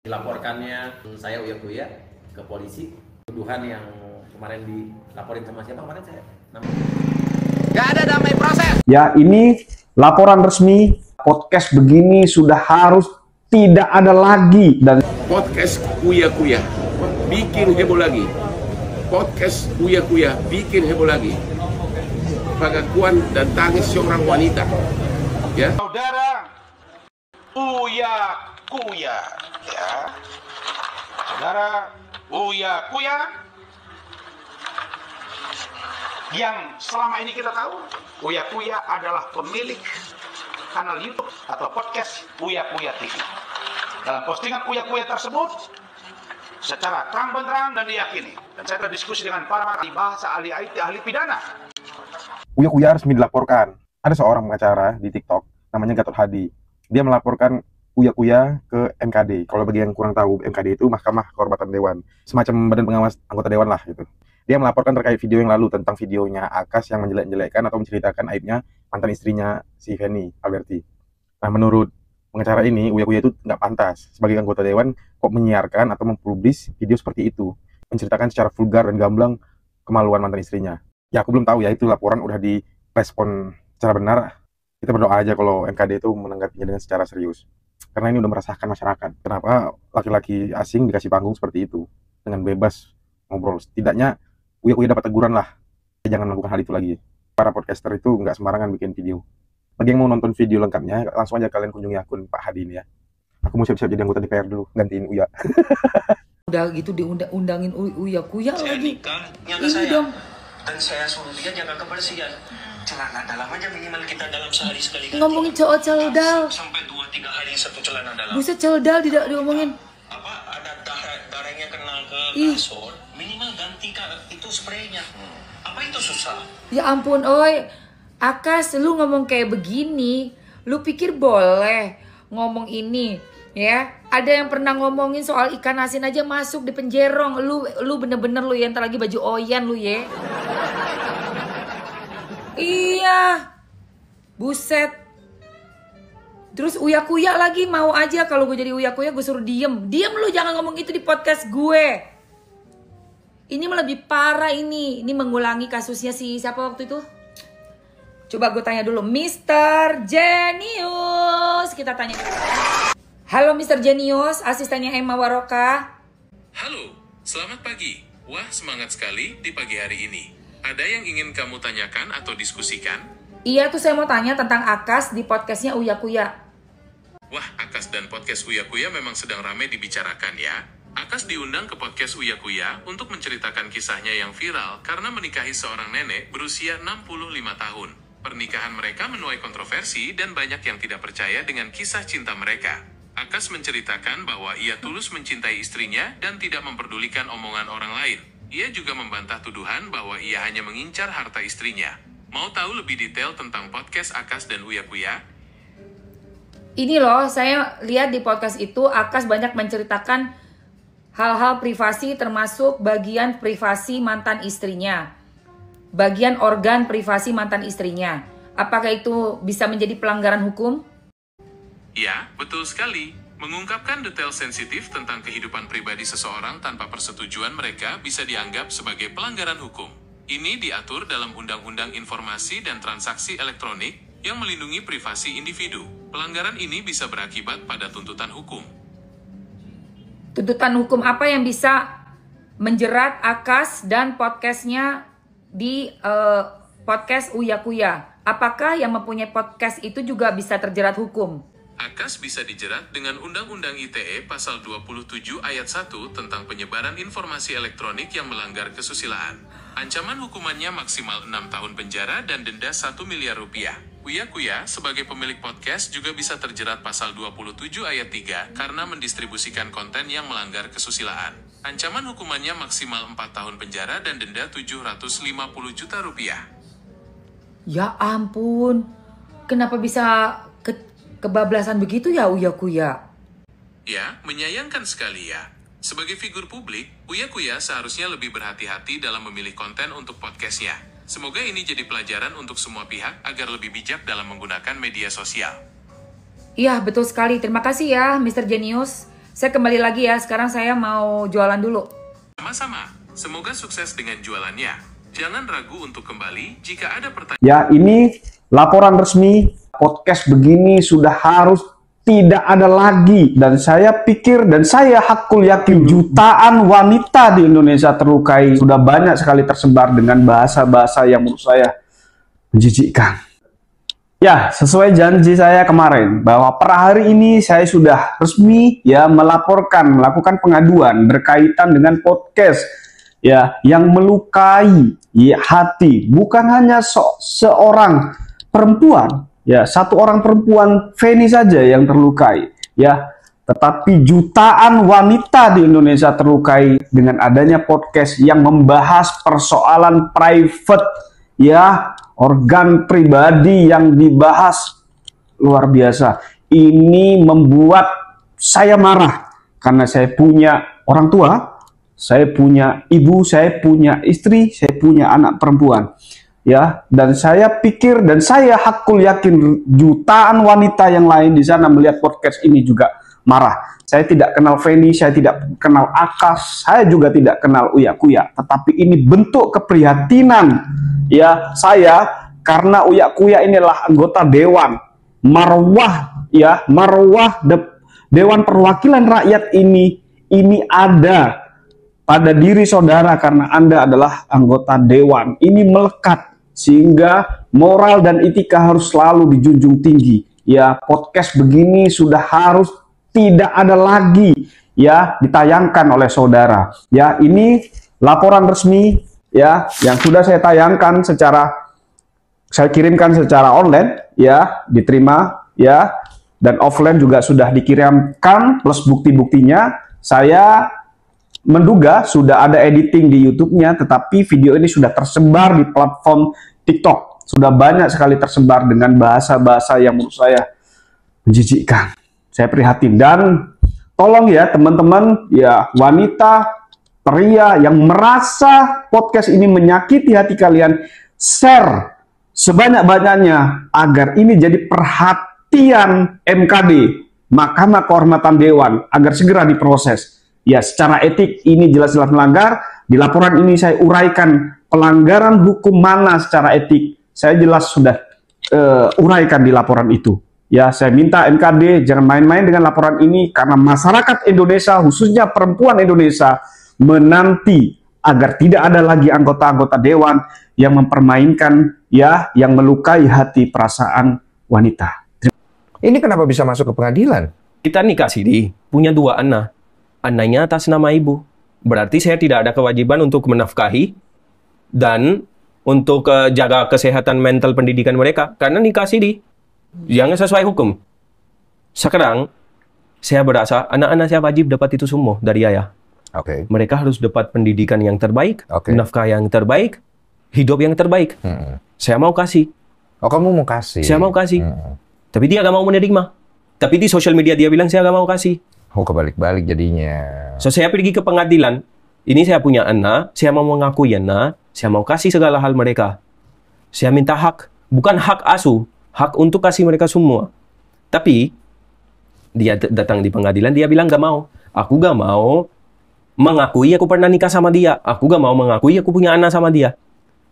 Dilaporkannya saya Uya Kuya ke polisi, tuduhan yang kemarin dilaporin sama siapa kemarin saya namanya? Gak ada damai proses. Ya, ini laporan resmi. Podcast begini sudah harus tidak ada lagi. Dan podcast Uya Kuya bikin heboh lagi. Podcast Uya Kuya bikin heboh lagi. Pengakuan dan tangis seorang wanita. Ya. Saudara Uya Kuya, ya. Saudara Uya Kuya yang selama ini kita tahu Uya Kuya adalah pemilik kanal YouTube atau podcast Uya Kuya TV. Dalam postingan Uya Kuya tersebut secara terang benderang dan diyakini, dan saya telah diskusi dengan para ahli bahasa, ahli IT, ahli pidana. Uya Kuya resmi dilaporkan. Ada seorang pengacara di TikTok namanya Gatot Hadi. Dia melaporkan Uya Kuya ke MKD. Kalau bagi yang kurang tahu, MKD itu Mahkamah Kehormatan Dewan, semacam badan pengawas anggota dewan lah gitu. Dia melaporkan terkait video yang lalu tentang videonya Akas yang menjelek-jelekkan atau menceritakan aibnya mantan istrinya si Feni Alberti. Nah, menurut pengacara ini, Uya Kuya itu nggak pantas sebagai anggota dewan kok menyiarkan atau mempublis video seperti itu, menceritakan secara vulgar dan gamblang kemaluan mantan istrinya. Ya, aku belum tahu ya itu laporan udah direspon secara benar. Kita berdoa aja kalau MKD itu menanggapinya dengan secara serius. Karena ini udah meresahkan masyarakat. Kenapa laki-laki asing dikasih panggung seperti itu dengan bebas ngobrol? Setidaknya Uya Kuya dapat teguran lah. Jangan melakukan hal itu lagi. Para podcaster itu nggak sembarangan bikin video. Bagi yang mau nonton video lengkapnya, langsung aja kalian kunjungi akun Pak Hadi ini ya. Aku mau siap-siap jadi anggota DPR dulu, gantiin Uya. Udah gitu diundangin Uya Kuya saya lagi. nikahnya ke Ini saya dong. dan saya suruh dia jaga kebersihan celana dalam aja minimal kita dalam sehari sekali ganti. Ngomongin cowok celdal. Sampai 2-3 hari satu celana dalam. Buset celdal tidak diomongin. Apa ada darahnya kena ke Ih. kasur minimal ganti itu spraynya. Apa itu susah? Ya ampun, oi. Akas, lu ngomong kayak begini, lu pikir boleh ngomong ini, ya? Ada yang pernah ngomongin soal ikan asin aja masuk di penjerong. Lu bener-bener lu ya, ntar lagi baju oyan lu ya. Iya. Buset. Terus Uya Kuya lagi mau aja kalau gue jadi Uya Kuya gue suruh diem. Diem lu, jangan ngomong itu di podcast gue. Ini malah lebih parah ini. Ini mengulangi kasusnya si siapa waktu itu? Coba gue tanya dulu, Mr. Genius. Kita tanya. Halo Mr. Genius, asistennya Emma Waroka. Halo, selamat pagi. Wah, semangat sekali di pagi hari ini. Ada yang ingin kamu tanyakan atau diskusikan? Iya tuh saya mau tanya tentang Akas di podcastnya Uya Kuya. Wah, Akas dan podcast Uya Kuya memang sedang ramai dibicarakan ya. Akas diundang ke podcast Uya Kuya untuk menceritakan kisahnya yang viral karena menikahi seorang nenek berusia 65 tahun. Pernikahan mereka menuai kontroversi dan banyak yang tidak percaya dengan kisah cinta mereka. Akas menceritakan bahwa ia tulus mencintai istrinya dan tidak memperdulikan omongan orang lain. Ia juga membantah tuduhan bahwa ia hanya mengincar harta istrinya. Mau tahu lebih detail tentang podcast Akas dan Uya Kuya? Ini loh, saya lihat di podcast itu Akas banyak menceritakan hal-hal privasi termasuk bagian privasi mantan istrinya. Bagian organ privasi mantan istrinya. Apakah itu bisa menjadi pelanggaran hukum? Ya, betul sekali. Mengungkapkan detail sensitif tentang kehidupan pribadi seseorang tanpa persetujuan mereka bisa dianggap sebagai pelanggaran hukum. Ini diatur dalam Undang-Undang Informasi dan Transaksi Elektronik yang melindungi privasi individu. Pelanggaran ini bisa berakibat pada tuntutan hukum. Tuntutan hukum apa yang bisa menjerat Akas dan podcastnya di podcast Uya Kuya? Apakah yang mempunyai podcast itu juga bisa terjerat hukum? Akas bisa dijerat dengan Undang-Undang ITE Pasal 27 Ayat 1 tentang penyebaran informasi elektronik yang melanggar kesusilaan. Ancaman hukumannya maksimal 6 tahun penjara dan denda 1 miliar rupiah. Uya Kuya sebagai pemilik podcast juga bisa terjerat Pasal 27 Ayat 3 karena mendistribusikan konten yang melanggar kesusilaan. Ancaman hukumannya maksimal 4 tahun penjara dan denda 750 juta rupiah. Ya ampun, kenapa bisa kebablasan begitu ya Uya Kuya? Ya, menyayangkan sekali ya. Sebagai figur publik, Uya Kuya seharusnya lebih berhati-hati dalam memilih konten untuk podcastnya. Semoga ini jadi pelajaran untuk semua pihak agar lebih bijak dalam menggunakan media sosial. Iya, betul sekali. Terima kasih ya, Mr. Genius. Saya kembali lagi ya, sekarang saya mau jualan dulu. Sama-sama, semoga sukses dengan jualannya. Jangan ragu untuk kembali jika ada pertanyaan. Ya, ini laporan resmi, podcast begini sudah harus tidak ada lagi. Dan saya pikir dan saya hakul yakin jutaan wanita di Indonesia terlukai. Sudah banyak sekali tersebar dengan bahasa-bahasa yang menurut saya menjijikkan. Ya, sesuai janji saya kemarin bahwa per hari ini saya sudah resmi ya melakukan pengaduan berkaitan dengan podcast ya yang melukai ya, hati bukan hanya seorang perempuan ya, satu orang perempuan Feni saja yang terlukai ya, tetapi jutaan wanita di Indonesia terlukai dengan adanya podcast yang membahas persoalan private ya, organ pribadi yang dibahas. Luar biasa. Ini membuat saya marah karena saya punya orang tua, saya punya ibu, saya punya istri, saya punya anak perempuan. Ya, dan saya pikir dan saya hakul yakin jutaan wanita yang lain di sana melihat podcast ini juga marah. Saya tidak kenal Feni, saya tidak kenal Akas, saya juga tidak kenal Uya Kuya, tetapi ini bentuk keprihatinan ya saya karena Uya Kuya inilah anggota dewan marwah ya, marwah Dewan Perwakilan Rakyat ini ada pada diri saudara karena Anda adalah anggota dewan. Ini melekat sehingga moral dan etika harus selalu dijunjung tinggi. Ya, podcast begini sudah harus tidak ada lagi ya ditayangkan oleh saudara. Ya, ini laporan resmi ya yang sudah saya tayangkan saya kirimkan secara online ya, diterima ya, dan offline juga sudah dikirimkan plus bukti-buktinya. Saya menduga sudah ada editing di YouTube-nya, tetapi video ini sudah tersebar di platform TikTok. Sudah banyak sekali tersebar dengan bahasa-bahasa yang menurut saya menjijikkan. Saya prihatin dan tolong ya teman-teman ya, wanita, pria yang merasa podcast ini menyakiti hati kalian, share sebanyak-banyaknya agar ini jadi perhatian MKD, Mahkamah Kehormatan Dewan, agar segera diproses. Ya, secara etik ini jelas-jelas melanggar. Di laporan ini saya uraikan pelanggaran hukum mana secara etik. Saya jelas sudah uraikan di laporan itu. Ya, saya minta MKD jangan main-main dengan laporan ini karena masyarakat Indonesia, khususnya perempuan Indonesia, menanti agar tidak ada lagi anggota-anggota dewan yang mempermainkan ya, yang melukai hati perasaan wanita. Ini kenapa bisa masuk ke pengadilan? Kita nikah Sidi, punya 2 anak. Anaknya atas nama ibu. Berarti saya tidak ada kewajiban untuk menafkahi dan untuk jaga kesehatan mental pendidikan mereka. Karena nikah Sidi, jangan sesuai hukum. Sekarang, saya berasa anak-anak saya wajib dapat itu semua dari ayah. Oke. Mereka harus dapat pendidikan yang terbaik, nafkah yang terbaik, hidup yang terbaik. Saya mau kasih. Oh, kamu mau kasih? Saya mau kasih. Tapi dia gak mau menerima. Tapi di sosial media dia bilang saya gak mau kasih. Oh, kebalik-balik jadinya. So, saya pergi ke pengadilan. Ini saya punya anak, saya mau mengakui anak, saya mau kasih segala hal mereka. Saya minta hak, bukan hak asuh, hak untuk kasih mereka semua. Tapi, dia datang di pengadilan, dia bilang gak mau. Aku gak mau mengakui aku pernah nikah sama dia. Aku gak mau mengakui aku punya anak sama dia.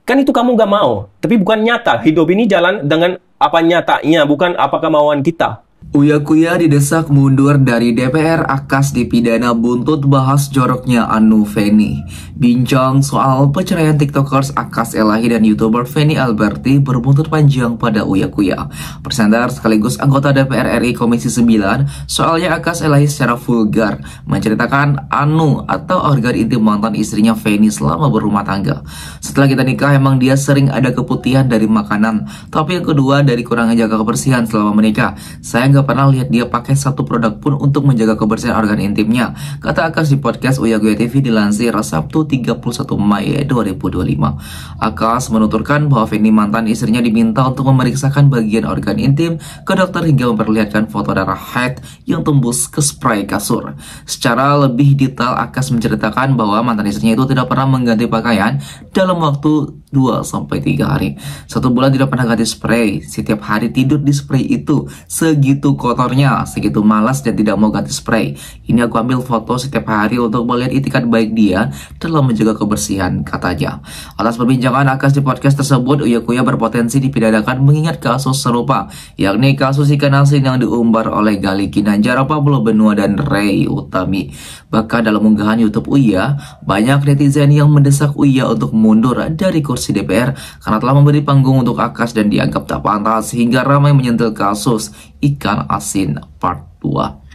Kan itu kamu gak mau. Tapi bukan nyata. Hidup ini jalan dengan apa nyatanya, bukan apa kemauan kita. Uya Kuya didesak mundur dari DPR, Akas dipidana buntut bahas joroknya Anu Feni. Bincang soal perceraian tiktokers Akas Elahi dan youtuber Feni Alberti berbuntut panjang pada Uya Kuya. Presenter sekaligus anggota DPR RI Komisi 9, soalnya Akas Elahi secara vulgar menceritakan Anu atau organ intim mantan istrinya Feni selama berumah tangga. Setelah kita nikah emang dia sering ada keputihan dari makanan, tapi yang kedua dari kurangnya jaga kebersihan selama menikah. Saya nggak pernah lihat dia pakai satu produk pun untuk menjaga kebersihan organ intimnya, kata Akas di podcast Uya Kuya TV dilansir Sabtu 31 Mei 2025. Akas menuturkan bahwa Feni mantan istrinya diminta untuk memeriksakan bagian organ intim ke dokter hingga memperlihatkan foto darah haid yang tembus ke spray kasur. Secara lebih detail, Akas menceritakan bahwa mantan istrinya itu tidak pernah mengganti pakaian dalam waktu 2-3 hari. 1 bulan tidak pernah ganti spray. Setiap hari tidur di spray itu. Segitu segitu kotornya, segitu malas dan tidak mau ganti spray. Ini aku ambil foto setiap hari untuk melihat itikat baik dia dalam menjaga kebersihan, katanya. Atas perbincangan Akas di podcast tersebut, Uya Kuya berpotensi dipidanakan mengingat kasus serupa, yakni kasus ikan asin yang diumbar oleh Gali Ginanjar, Pablo Benua, dan Ray Utami. Bahkan dalam unggahan YouTube Uya, banyak netizen yang mendesak Uya untuk mundur dari kursi DPR karena telah memberi panggung untuk Akas dan dianggap tak pantas, hingga ramai menyentil kasus ikan asin part 2.